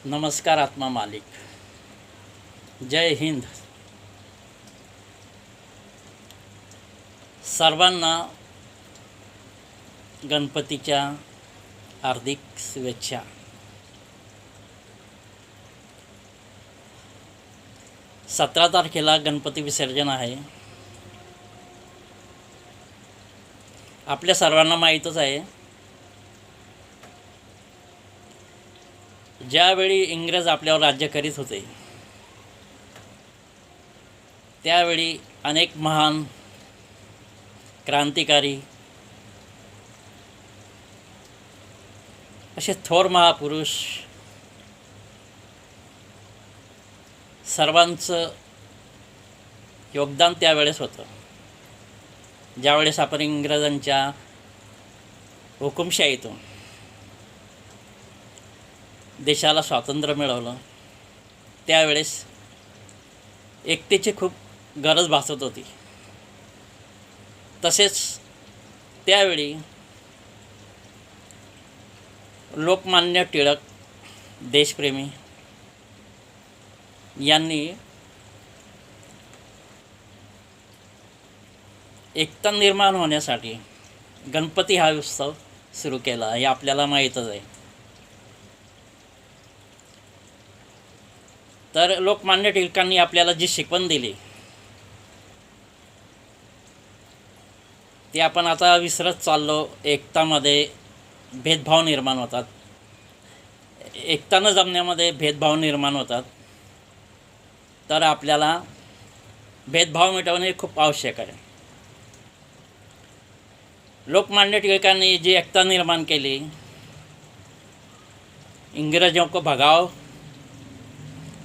नमस्कार आत्मा मालिक. जय हिंद. सर्वांना गणपतीच्या हार्दिक शुभेच्छा. सतरा तारखेला गणपती विसर्जन आहे. आपल्या सर्वांना माहीतच आहे, ज्यावेळी इंग्रज आपल्यावर राज्य करीत होते त्यावेळी अनेक महान क्रांतिकारी असे थोर महापुरुष सर्वांचं योगदान त्यावेळेस होतं. ज्यावेळेस आपण इंग्रजांच्या हुकुमशाहीतून देशाला स्वातंत्र्य मिळवलं त्यावेळेस एकतेची खूप गरज भासत होती. तसेच त्यावेळी लोकमान्य टिळक देशप्रेमी यांनी एकता निर्माण होण्यासाठी गणपती हा उत्सव सुरू केला. हे आपल्याला माहीतच आहे. तर लोकमान्य टिळकांनी आपल्याला जी शिकवण दिली ती आपण आता विसरत चाललो. एकतामध्ये भेदभाव निर्माण होतात, एकता न जमण्यामध्ये भेदभाव निर्माण होतात. तर आपल्याला भेदभाव मिटवणे खूप आवश्यक आहे. लोकमान्य टिळकांनी जी एकता निर्माण केली, इंग्रजों को भगाओ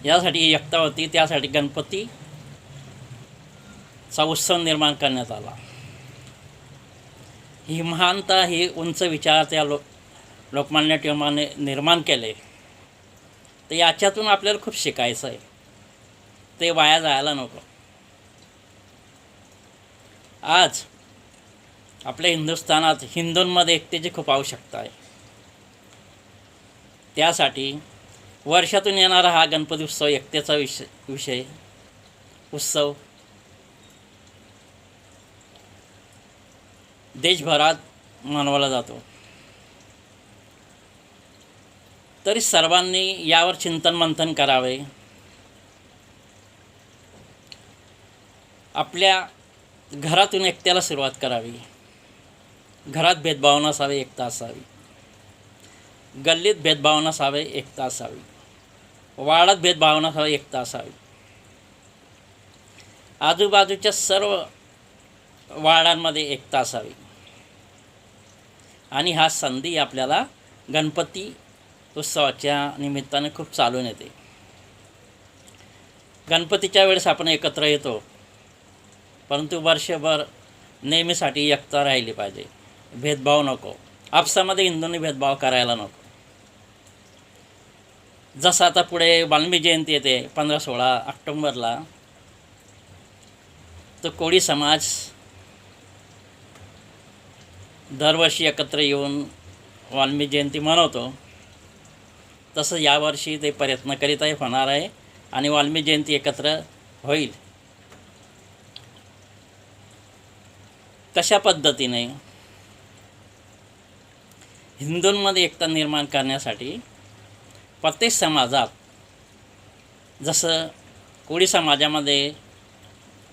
यासाठी एकता होती. त्यासाठी गणपतीचा उत्सव निर्माण करण्यात आला. ही महानता, ही उंच विचार त्या लोकमान्य टिळकांनी निर्माण केले. तर याच्यातून आपल्याला खूप शिकायचं आहे. ते वाया जायला नको. आज आपल्या हिंदुस्थानात हिंदूंमध्ये एकतेची खूप आवश्यकता आहे. त्यासाठी वर्षातून येणारा हा गणपती उत्सव एकतेचा विषय उत्सव देशभरात मनवला जातो. तरी सर्वांनी यावर चिंतन मंथन करावे. आपल्या घरातून एकतेला सुरुवात करावी. घरात भेदभाव नसावे, एकता असावी. गल्लीत भेदभाव नसावे, एकता असावी. वाडात भेदभाव नसावे, एकता असावी. आजूबाजूच्या सर्व वाडांमध्ये एकता असावी. आणि हा संधी आपल्याला गणपती उत्सवाच्या निमित्ताने खूप चालून येते. गणपतीच्या वेळेस आपण एकत्र येतो, परंतु वर्षभर नेहमीसाठी एकता राहिली पाहिजे. भेदभाव नको. आपसामध्ये हिंदूंनी भेदभाव करायला नको. जसं आता पुढे वाल्मिकी जयंती येते 15-16 ऑक्टोंबरला, तर कोळी समाज दरवर्षी एकत्र येऊन वाल्मिकी जयंती मनवतो. तसं यावर्षी ते प्रयत्न करीत होणार आहे आणि वाल्मिकी जयंती एकत्र होईल. तशा पद्धतीने हिंदूंमध्ये एकता निर्माण करण्यासाठी प्रत्येक समाजात, जसं कोळी समाजामध्ये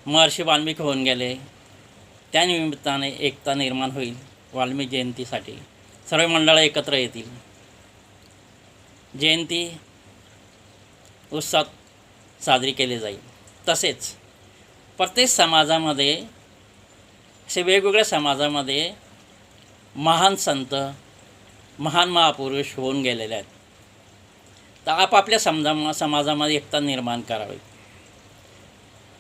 महर्षी वाल्मिकी होऊन गेले, त्या निमित्ताने एकता निर्माण होईल. वाल्मिकी जयंतीसाठी सर्व मंडळं एकत्र येतील. जयंती उत्सवात साजरी केली जाईल. तसेच प्रत्येक समाजामध्ये, असे वेगवेगळ्या समाजामध्ये महान संत, महान महापुरुष होऊन गेलेले आहेत. तर आपापल्या समाजामध्ये एकता निर्माण करावी.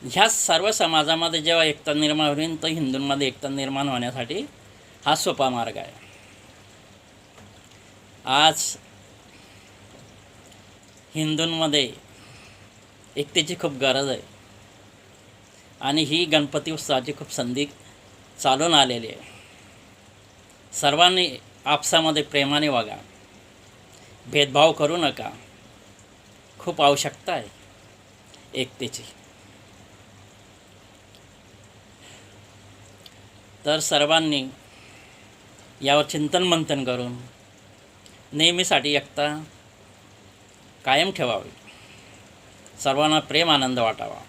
ह्या सर्व समाजामध्ये जेव्हा एकता निर्माण होईल तर हिंदूंमध्ये एकता निर्माण होण्यासाठी हा सोपा मार्ग आहे. आज हिंदूंमध्ये एकतेची खूप गरज आहे आणि ही गणपती उत्सवाची खूप संधी चालून आलेली आहे. सर्वांनी आपसामध्ये प्रेमाने वागा, भेदभाव करू नका. खूप आवश्यकता आहे एकतेची. तर सर्वांनी यावर चिंतन मंथन करून नेहमीसाठी एकता कायम ठेवावी. सर्वांना प्रेम आनंद वाटावा.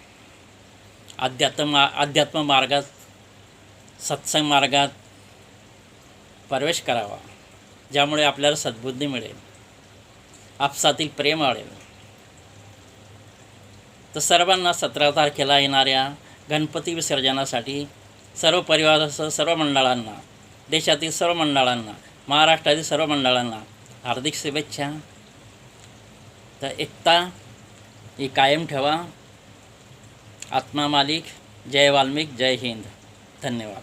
अध्यात्म मार्गात, सत्संग मार्गात प्रवेश करावा, ज्यामुळे आपल्याला सद्बुद्धी मिळेल, आपसातील प्रेम वाढेल. तर सर्वांना 17 तारखेला येणाऱ्या गणपती विसर्जनासाठी सर्व परिवारासह सर्व मंडळांना, देशातील सर्व मंडळांना, महाराष्ट्रातील सर्व मंडळांना हार्दिक शुभेच्छा. तर एकता ही कायम ठेवा. आत्मा मालिक. जय वाल्मिक. जय हिंद. धन्यवाद.